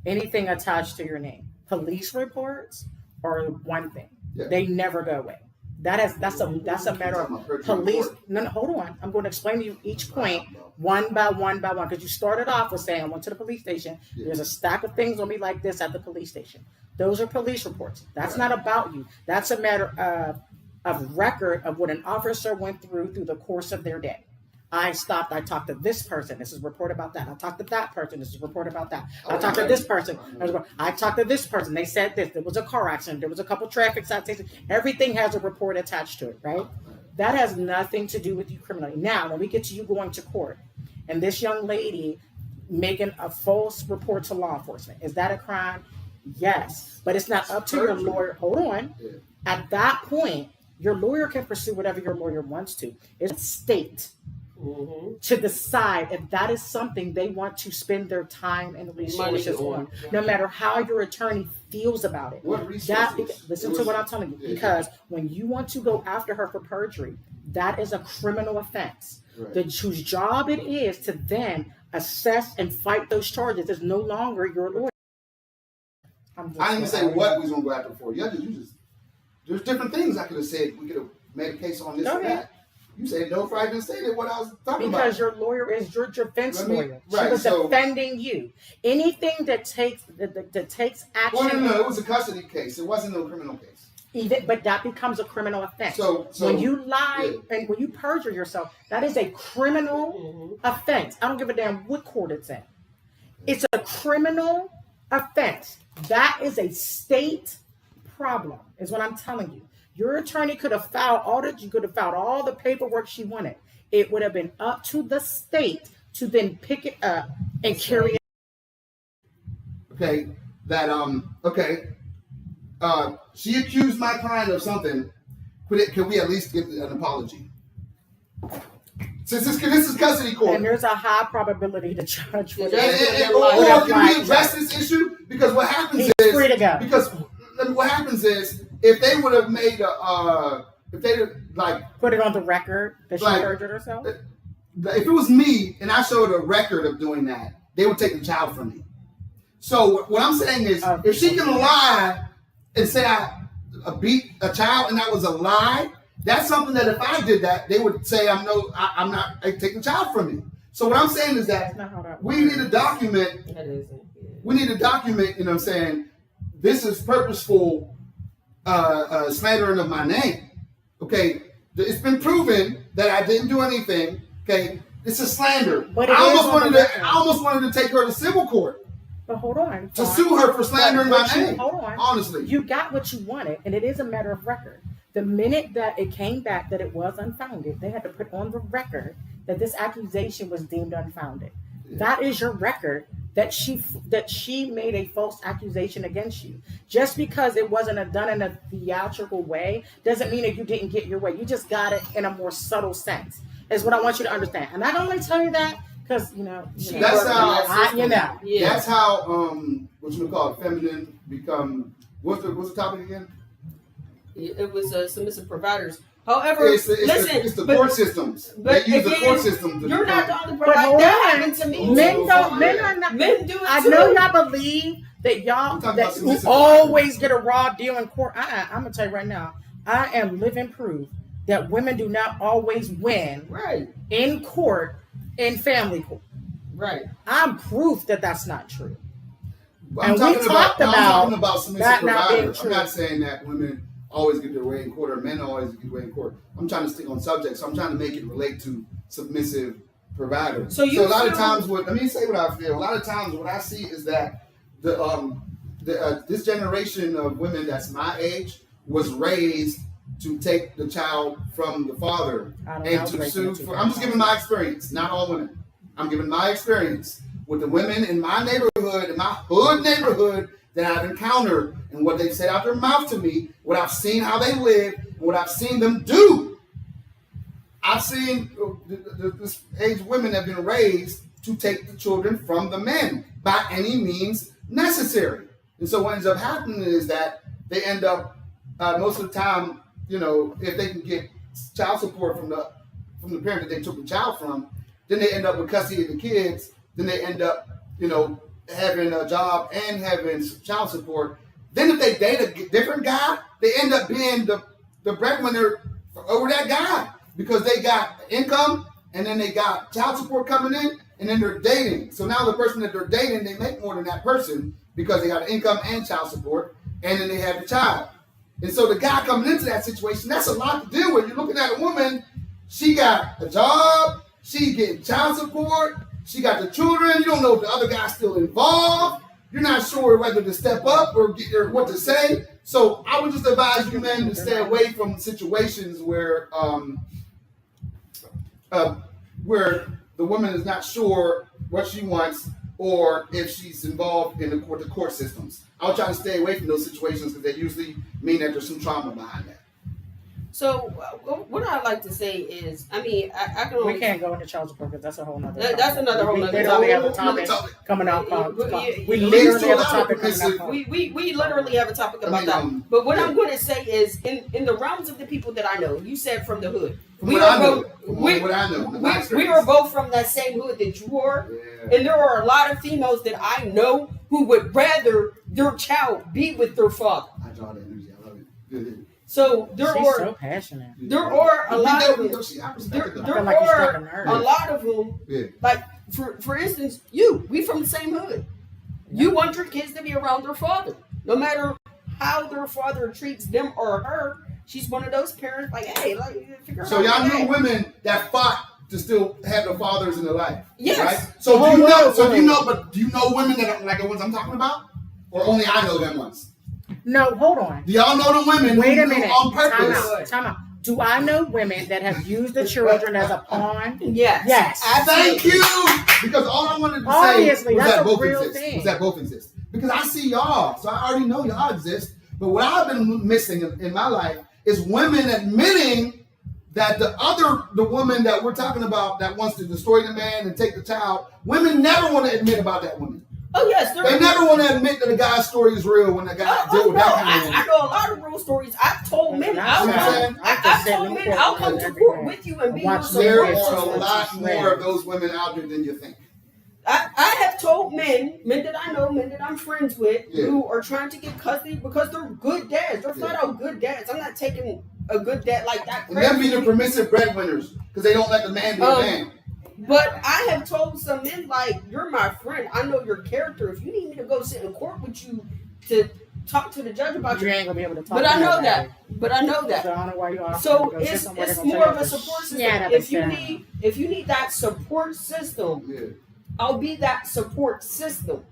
anything attached to your name. Police reports are one thing. Yeah. They never go away. That's a matter of police. No, hold on. I'm going to explain to you each point one by one by one, because you started off with saying I went to the police station. Yeah. There's a stack of things on me like this at the police station. Those are police reports. That's not about you. That's a matter of record of what an officer went through the course of their day. I stopped. I talked to this person. This is a report about that. I talked to that person. This is a report about that. I talked to this person. I talked to this person. They said this. There was a car accident. There was a couple traffic citations. Everything has a report attached to it, right? That has nothing to do with you criminally. Now, when we get to you going to court and this young lady making a false report to law enforcement, is that a crime? Yes. But it's not up to your lawyer. Hold on. At that point, your lawyer can pursue whatever your lawyer wants to. It's state. To decide if that is something they want to spend their time and resources on, no matter how your attorney feels about it. Listen to what I'm telling you, because when you want to go after her for perjury, that is a criminal offense. Whose job it is to then assess and fight those charges is no longer your lawyer. I didn't even say what we was going to go after for. There's different things I could have said. We could have made a case on this or that. You said no, I didn't say that what I was talking about. Because your lawyer is your defense lawyer. She was defending you. Anything that takes action. Well, no, it was a custody case. It wasn't no criminal case. But that becomes a criminal offense. So when you lie and when you perjure yourself, that is a criminal offense. I don't give a damn what court it's in. It's a criminal offense. That is a state problem, is what I'm telling you. Your attorney could have filed all the paperwork she wanted. It would have been up to the state to then pick it up and carry it. Okay, she accused my client of something. Can we at least get an apology? Since this is custody court. And there's a high probability the judge would. Or can we address this issue? Because what happens is free to go. Because what happens is if they would have made put it on the record that she perjured herself. If it was me and I showed a record of doing that, they would take the child from me. So what I'm saying is, if she can lie and say I beat a child and that was a lie, that's something that if I did that, they would say I'm not taking the child from me. So what I'm saying is that we need to document. We need to document. You know what I'm saying? This is purposeful slandering of my name. Okay, it's been proven that I didn't do anything. Okay, it's a slander. But I almost wanted to take her to civil court. But hold on. To sue her for slandering my name. Hold on. Honestly, you got what you wanted, and it is a matter of record. The minute that it came back that it was unfounded, they had to put on the record that this accusation was deemed unfounded. Yeah. That is your record that she made a false accusation against you. Just because it wasn't done in a theatrical way doesn't mean that you didn't get your way. You just got it in a more subtle sense, is what I want you to understand. And I don't only tell you that because that's how what you call it, feminine become. What's the topic again? It was submissive providers. However, it's the court systems. They use the court system. You're not the only provider. That happened to me. Men are not. Men do it too. I know y'all believe that y'all always get a raw deal in court. I'm gonna tell you right now. I am living proof that women do not always win in court, in family court. Right. I'm proof that that's not true. I'm talking about submissive providers. I'm not saying that women always get their way in court or men always get their way in court. I'm trying to stick on subject, so I'm trying to make it relate to submissive providers. So a lot of times, let me say what I feel. A lot of times, what I see is that this generation of women that's my age was raised to take the child from the father and to sue for. I'm just giving my experience, not all women. I'm giving my experience with the women in my neighborhood, in my hood neighborhood, that I've encountered and what they've said out their mouth to me, what I've seen how they live, and what I've seen them do. I've seen this age women have been raised to take the children from the men by any means necessary. And so what ends up happening is that they end up most of the time, if they can get child support from the parent that they took the child from, then they end up with custody of the kids. Then they end up, having a job and having child support. Then if they date a different guy, they end up being the breadwinner over that guy because they got income and then they got child support coming in and then they're dating. So now the person that they're dating, they make more than that person because they got income and child support, and then they have the child. And so the guy coming into that situation, that's a lot to deal with. You're looking at a woman, she got a job, she getting child support, she got the children, you don't know if the other guy's still involved, you're not sure whether to step up or what to say. So I would just advise you men to stay away from situations where the woman is not sure what she wants or if she's involved in the court systems. I would try to stay away from those situations because they usually mean that there's some trauma behind that. So what I like to say is, I mean, I can only... We can't go into child support because that's a whole nother That's another whole nother literally have a topic coming out. We literally have a topic coming out. We literally have a topic about that. But what I'm going to say is, in the realms of the people that I know, you said from the hood. We were both from that same hood that you are. Yeah. And there are a lot of females that I know who would rather their child be with their father. I draw the energy. I love it. Good. So there She's are so passionate. There are a lot of them. There are a lot of them. Yeah. Like for instance, we from the same hood. Yeah. You want your kids to be around their father, no matter how their father treats them or her. She's one of those parents. Like, hey, figure out. So y'all knew women that fought to still have their fathers in their life. Yes. Right? So do you know? So do you know? But do you know women that are like the ones I'm talking about, or only I know them ones? No, hold on. Do y'all know the women? Wait a minute. On purpose. Time out. Do I know women that have used the children as a pawn? Yes. Yes. Thank you. Because all I wanted to say was that both exist. Was that both exist? Because I see y'all, so I already know y'all exist. But what I've been missing in my life is women admitting that the woman that we're talking about that wants to destroy the man and take the child, women never want to admit about that woman. Oh yes, they never want to admit that a guy's story is real when the guy deal with that kind of woman. I know a lot of real stories. I've told men. I've told men I'll come to court with you and be your support. There are a lot more of those women out there than you think. I have told men that I know, men that I'm friends with, who are trying to get custody because they're good dads. They're flat out good dads. I'm not taking a good dad like that. And them be the permissive breadwinners because they don't let the man be a man. But I have told some men, like, you're my friend. I know your character. If you need me to go sit in court with you to talk to the judge about you ain't gonna be able to talk. But I know that. But I know that. So I don't know why you are. So it's more of a support system. Yeah, if you need that support system, I'll be that support system.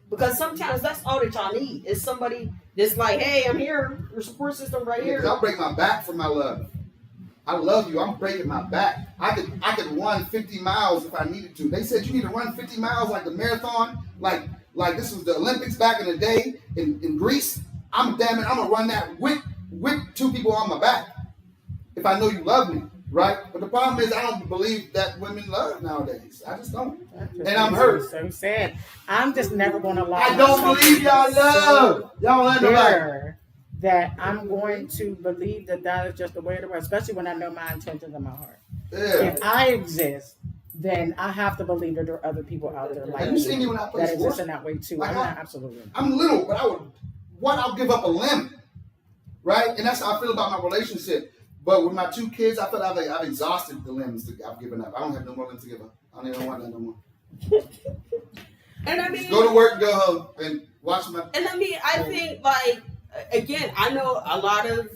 Because sometimes that's all that y'all need is somebody that's like, hey, I'm here. Your support system right here. I'll break my back for my love. I love you. I'm breaking my back. I could run 50 miles if I needed to. They said you need to run 50 miles like the marathon, like this was the Olympics back in the day in Greece. I'm gonna run that with two people on my back if I know you love me, right? But the problem is I don't believe that women love nowadays. I just don't, and I'm hurt. So sad. I'm just never gonna lie. I don't believe y'all love. Y'all love nobody. That I'm going to believe that is just the way it is, especially when I know my intentions in my heart. Yeah. If I exist, then I have to believe that there are other people out there like me when I play that sports? exist in that way too. Like absolutely. I'm little, but I'll give up a limb, right? And that's how I feel about my relationship. But with my two kids, I feel like I've exhausted the limbs I've given up. I don't have no more limbs to give up. I don't even want that no more. And I mean, just go to work, go home, and watch my. And I mean, I think like. Again, I know a lot of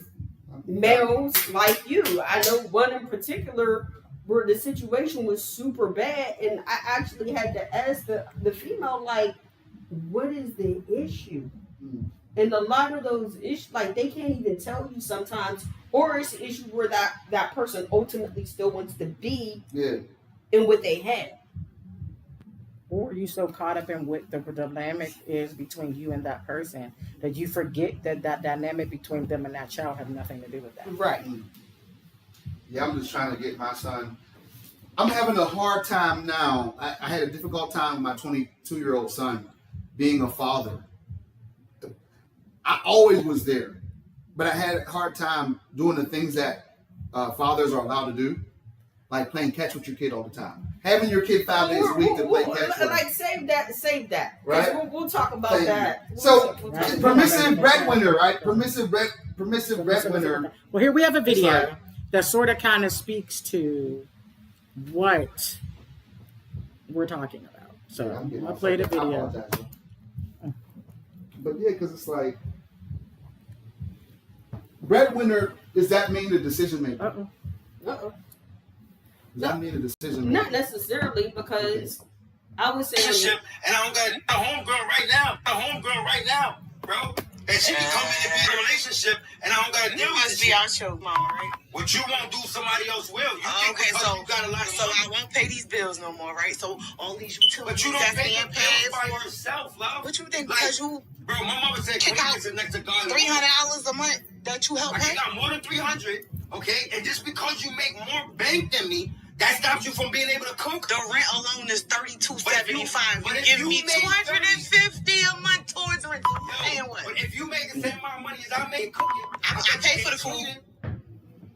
males like you. I know one in particular where the situation was super bad, and I actually had to ask the female, like, what is the issue? And a lot of those issues, like, they can't even tell you sometimes, or it's an issue where that person ultimately still wants to be in what they had. Or you so caught up in what the dynamic is between you and that person that you forget that dynamic between them and that child have nothing to do with that. Right. Yeah, I'm just trying to get my son. I'm having a hard time now. I had a difficult time with my 22-year-old son being a father. I always was there, but I had a hard time doing the things that fathers are allowed to do. like playing catch with your kid all the time. Having your kid 5 days a week to play catch with. Like save that. Right. We'll talk about that. So permissive breadwinner, right? Permissive breadwinner. Well, here we have a video that sort of kind of speaks to what we're talking about. So I'll play the video. But yeah, because it's like breadwinner. Does that mean the decision maker? Does that mean the decision maker? Not necessarily, because I would say. And I don't got a homegirl right now, bro. And she can come in and be in a relationship, and I don't got to deal with this. You must be our show, mama, right? What you won't do, somebody else will. You think Okay, because so you got a lot of so I won't pay these bills no more, right? So all these utilities but you don't that's pay being the paid bills by for. yourself, love. What you think? Like, Because you bro, my mama said, kick out sit next to God. $300 a month that you help I pay. got more than 300, okay? And just because you make more bank than me, that stops you from being able to cook. The rent alone is $32.75. But You if give you me made $250 a month towards rent. Paying what? But if you make the same amount of money as I make cooking, I pay for the food.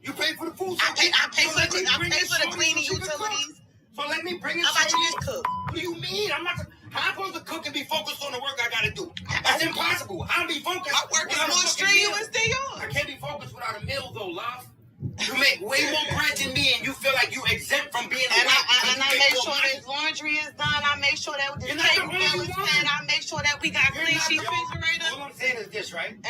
You pay for the food. So I pay for the cleaning cleaning utilities. So let me bring it. How about you just cook? What do you mean? How am I supposed to cook and be focused on the work I gotta do? That's impossible. I'll be focused. My work is more strenuous than I yours. can't be focused without a meal though, love. You make way more bread than me, and you feel like you exempt from being a And wife I because you make more sure money. this laundry is done. I make sure that this You're not the cable only bill is one. paid. I make sure that we got You're clean not sheet the only- refrigerator. All I'm saying is this, right? And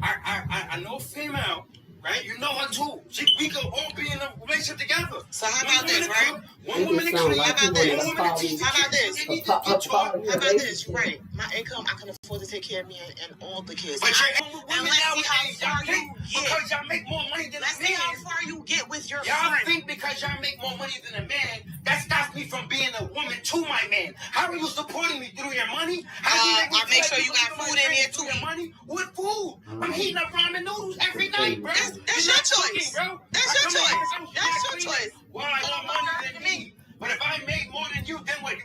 I know female, right? You know her too. We could all be in a relationship together. so how about this, right? One woman to clean. How about this? One woman to teach. How about this? They need to get taught. How about this? Right. My income, I can afford to take care of me and all the kids. But And you're let's see how far you get. because y'all make more money than Let's a see how man. far you get with your Y'all friend. think because y'all make more money than a man, that stops me from being a woman to my man. How are you supporting me through your money? How do you I make sure you got feel food like in there through too. your money? What food? I'm heating up ramen noodles every night, bro. That's You're your not cooking, choice. bro. That's I your come in choice. this house, That's you're your not choice. cleaning. Well, I want money than me. But if I make more than you, then what? You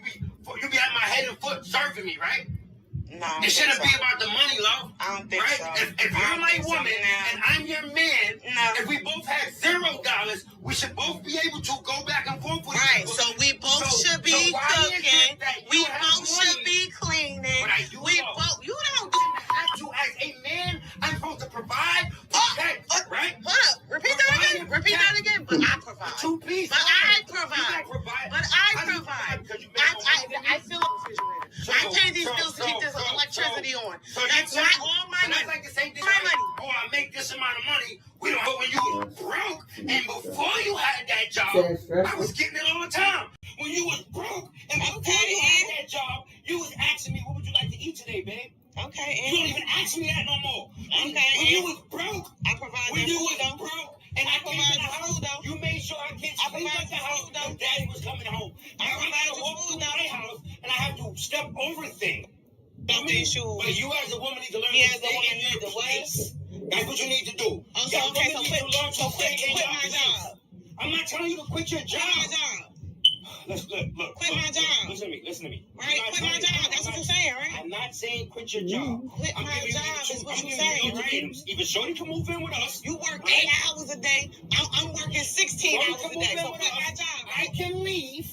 be at my head and foot serving me, right? No, I don't It shouldn't think be so. about the money, love. I don't think Right? so. If I you're don't my think so, woman now. and I'm your man, No. if we both had $0, we should both be able to go back and forth with Right, each so other. we both So- should be so why is it cooking. that you We have both should money, be cleaning. but I do We know? both. You don't do. Have to, as a man, I'm supposed to provide, protect, right? Hold up. Repeat that again. Repeat that again. But I provide. Two pieces. But I You provide. don't provide. But I How do you provide. because you make more money than me? I fill up the refrigerator. I pay these bills to keep this electricity on. That's you- not all my so that's money. like the same thing. My like, money. oh, I make this amount of money. We don't know when you was broke, and before you had that job, I was getting it all the time. When you was broke, and before you had that job, you was asking me, "What would you like to eat today, babe?" Okay, You don't even ask me that no more. When Okay, you and- was broke, I provide when that you food was though. broke, and I I came provide in the the house, food, though. you made sure I can't I sleep provide at the the house food, though. when Daddy was coming home. I I provide had the to walk food, through though. my house, and I have to step over things. Don't these shoes. But you as a woman need to learn Me to as a stay woman in need your to what? place. That's what you need to do. Oh, so Y'all okay, women so need quit. to learn to So stay quit in your my place. job. I'm not telling you to quit your job. Quit my job. Look. Quit my job. Listen to me. Right? Quit my job. That's what you're saying, right? I'm not saying quit your job. Quit I'm my giving you job the is two- what I'm you're giving you saying, the right? items. Either Shorty can move in with us. You work Right? 8 hours a day. I'm working 16 Shorty hours can a move day. in So with quit my us. job. I can leave.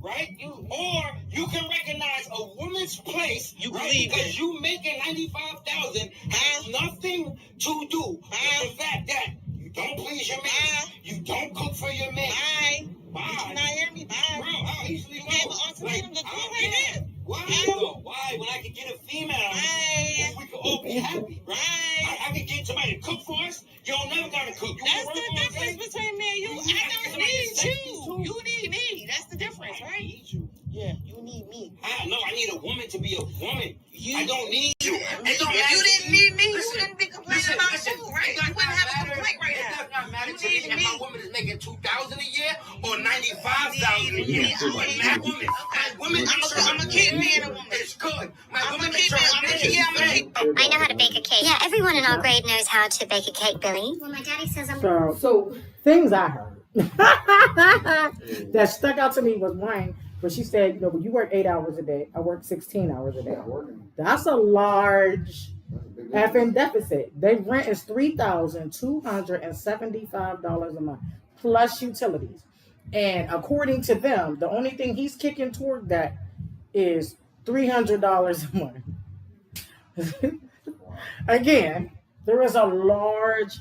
Right? Or you can recognize a woman's place. You right? believe because it. you making 95,000 has nothing to do with the fact that you don't please your man. You don't cook for your man. Bye. Why? Did you not hear me? Bye. Bro, how easily You gave an ultimatum to quit right there. Why though? Why? When I can get a female, Bye. we can all be happy, right? Bye. I can get somebody to cook for us. You don't never gotta cook. You That's wanna the work all day? difference between me and you. You I have don't somebody need to say this you. to. You need me. That's the difference, I right? need you. Yeah, you need me. I need a woman to be a woman. You- I don't need you. It don't If you matter. didn't need me, you Listen, wouldn't be complaining about food, right? It You does wouldn't not have a matter. complaint right It now. does not matter You to me need if me. my woman is making $2,000 a year or $95,000 a year. Yeah, I But need my you. woman, Okay. my woman, I'ma keep being a woman. It's good. My I'ma woman keep makes sure it. her I'ma man keep- is yeah, I'ma fed. keep- I know how to bake a cake. Yeah, everyone in our grade knows how to bake a cake, Billy. Well, my daddy says I'm. So things I heard that stuck out to me was one, where she said, when you work 8 hours a day, I work 16 hours a day. Yeah, working. That's a large That's a big effing deficit. Their rent is $3,275 a month plus utilities. And according to them, the only thing he's kicking toward that is $300 a month. Again, there is a large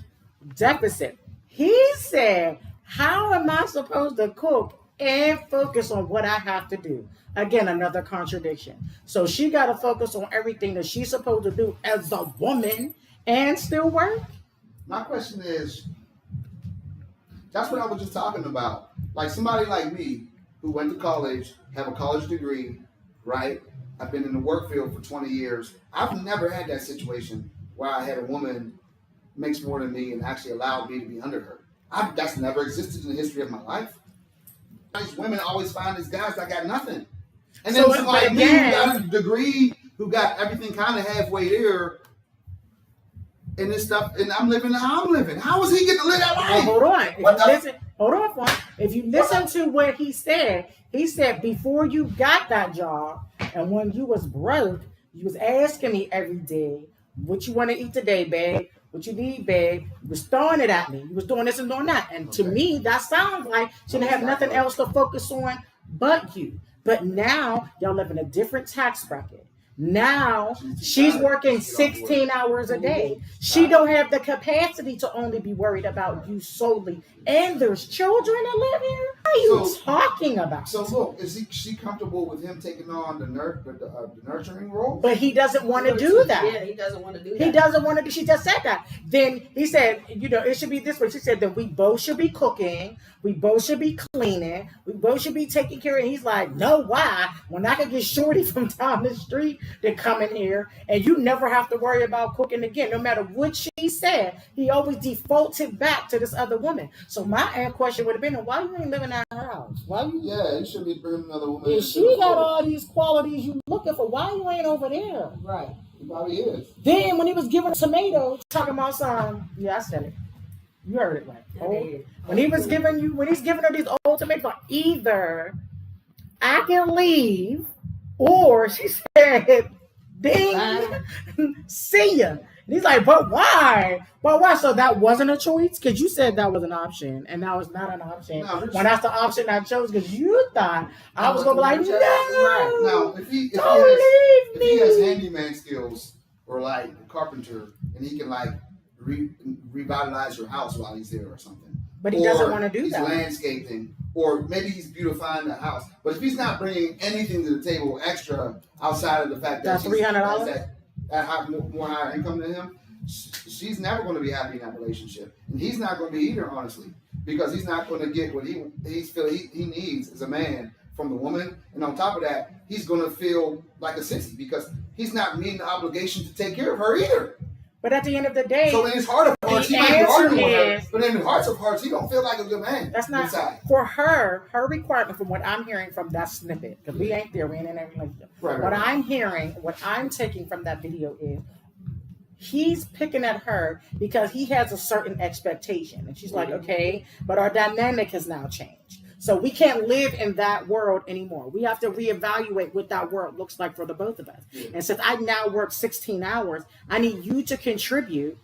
deficit. He said, how am I supposed to cook and focus on what I have to do? Again, another contradiction. So she got to focus on everything that she's supposed to do as a woman and still work? My question is, that's what I was just talking about. Like somebody like me who went to college, have a college degree, right? I've been in the work field for 20 years. I've never had that situation where I had a woman makes more than me and actually allowed me to be under her. That's never existed in the history of my life. These women always find these guys that got nothing. And then somebody like me who got a degree, who got everything kind of halfway there, and this stuff, and I'm living how I'm living. How was he getting to live that life? Well, hold on. If you listen to what he said before you got that job and when you was broke, you was asking me every day, what you want to eat today, babe? What you need, babe? You was throwing it at me. You was doing this and doing that. And to me, that sounds like she didn't have nothing else to focus on but you. But now, y'all live in a different tax bracket. Now, she's working 16 hours a day. She don't have the capacity to only be worried about you solely. And there's children that live here. What are you talking about? So look, is she comfortable with him taking on the nurturing role? But he doesn't want to do that. Yeah, he doesn't want to do that. He doesn't want to do. She just said that. Then he said, it should be this way. She said that we both should be cooking. We both should be cleaning. We both should be taking care of. And he's like, no, why? When I could get Shorty from down the street to come in here and you never have to worry about cooking again. No matter what she said, he always defaulted back to this other woman. So my question would have been, why you ain't living at her house? Why you? Yeah, you should be bringing another woman. If she got all these qualities you looking for, why you ain't over there? Right. He probably is. Then when he was giving tomatoes, talking about some, I said it. You heard it right. When he's giving her these old tomatoes, either I can leave, or she said, ding, see ya. And he's like, but why? But why? So that wasn't a choice? Because you said that was an option, and now it's not an option. No, when that's the option I chose, because you thought I was going to be like, no, now, if he has handyman skills, or like a carpenter, and he can like revitalize your house while he's there or something. But he doesn't want to do he's that. He's landscaping, or maybe he's beautifying the house. But if he's not bringing anything to the table extra outside of the fact that that's $300, that more higher income than him, she's never going to be happy in that relationship, and he's not going to be either, honestly, because he's not going to get what he needs as a man from the woman, and on top of that, he's going to feel like a sissy because he's not meeting the obligation to take care of her either. But at the end of the day, so in his heart of hearts, he might be arguing with her, but in his hearts of hearts, he don't feel like a good man. That's not inside. For her. Her requirement, from what I'm hearing from that snippet, because we ain't there, we ain't in every relationship. What I'm hearing, what I'm taking from that video is he's picking at her because he has a certain expectation, and she's like, okay, but our dynamic has now changed. So we can't live in that world anymore. We have to reevaluate what that world looks like for the both of us. Yeah. And since I now work 16 hours, I need you to contribute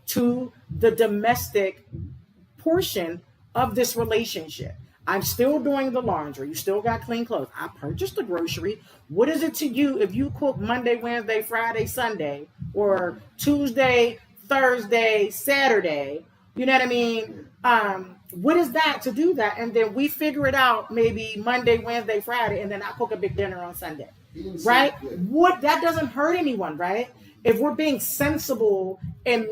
to the domestic portion of this relationship. I'm still doing the laundry. You still got clean clothes. I purchased the grocery. What is it to you if you cook Monday, Wednesday, Friday, Sunday, or Tuesday, Thursday, Saturday? You know what I mean? What is that to do that? And then we figure it out maybe Monday, Wednesday, Friday, and then I cook a big dinner on Sunday. Right? What that doesn't hurt anyone, right? If we're being sensible and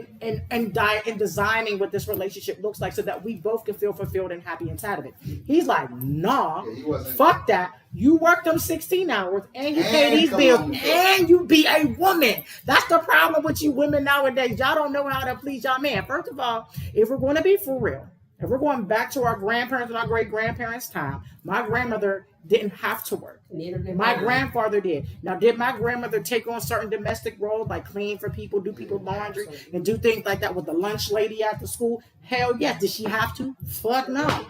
designing what this relationship looks like so that we both can feel fulfilled and happy inside of it. He's like, nah, fuck that. You work them 16 hours and you pay these bills and you be a woman. That's the problem with you women nowadays. Y'all don't know how to please y'all man. First of all, if we're going to be for real, if we're going back to our grandparents and our great-grandparents' time, my grandmother didn't have to work. My grandfather did. Now, did my grandmother take on certain domestic roles like clean for people, do people's laundry, and do things like that with the lunch lady after school? Hell yes. Did she have to? Fuck no.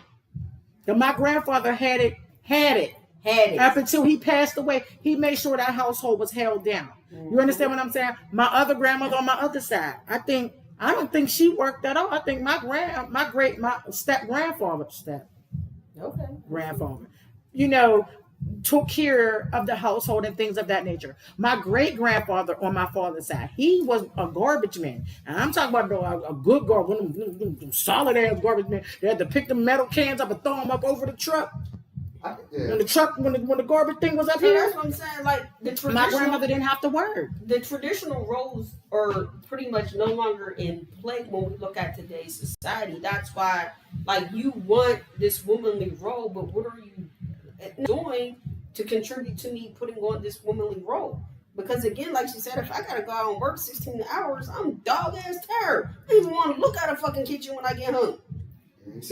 But my grandfather had it. Up until he passed away, he made sure that household was held down. You understand what I'm saying? My other grandmother on my other side, I don't think she worked at all. I think my step grandfather, Okay. grandfather, you know, took care of the household and things of that nature. My great grandfather on my father's side, he was a garbage man. And I'm talking about a good garbage, solid ass garbage man. They had to pick the metal cans up and throw them up over the truck. When the garbage thing was up So here, that's what I'm saying. Like my grandmother didn't have to work. The traditional roles are pretty much no longer in play when we look at today's society. That's why, like, you want this womanly role, but what are you doing to contribute to me putting on this womanly role? Because again, like she said, if I gotta go out and work 16 hours, I'm dog ass tired. I don't even want to look at a fucking kitchen when I get home.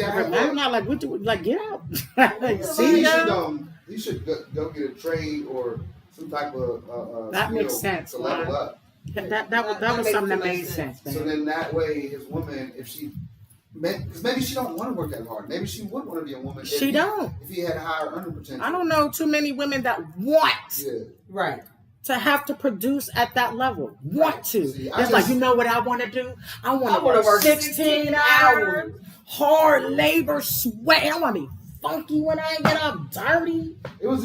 I'm not like, what do, like, get out. Like, See, see, you should go get a trade or some type of that makes sense. to level up. That was something that made sense. So then that way, his woman, if she, because maybe she don't want to work that hard. Maybe she would want to be a woman. She don't. If he had a higher earning potential. I don't know too many women that want Right. to have to produce at that level. Want to. See, It's like, you know what I want to do? I want to work 16 hours. Hard labor, sweat. I want to be funky when I get up, dirty. It was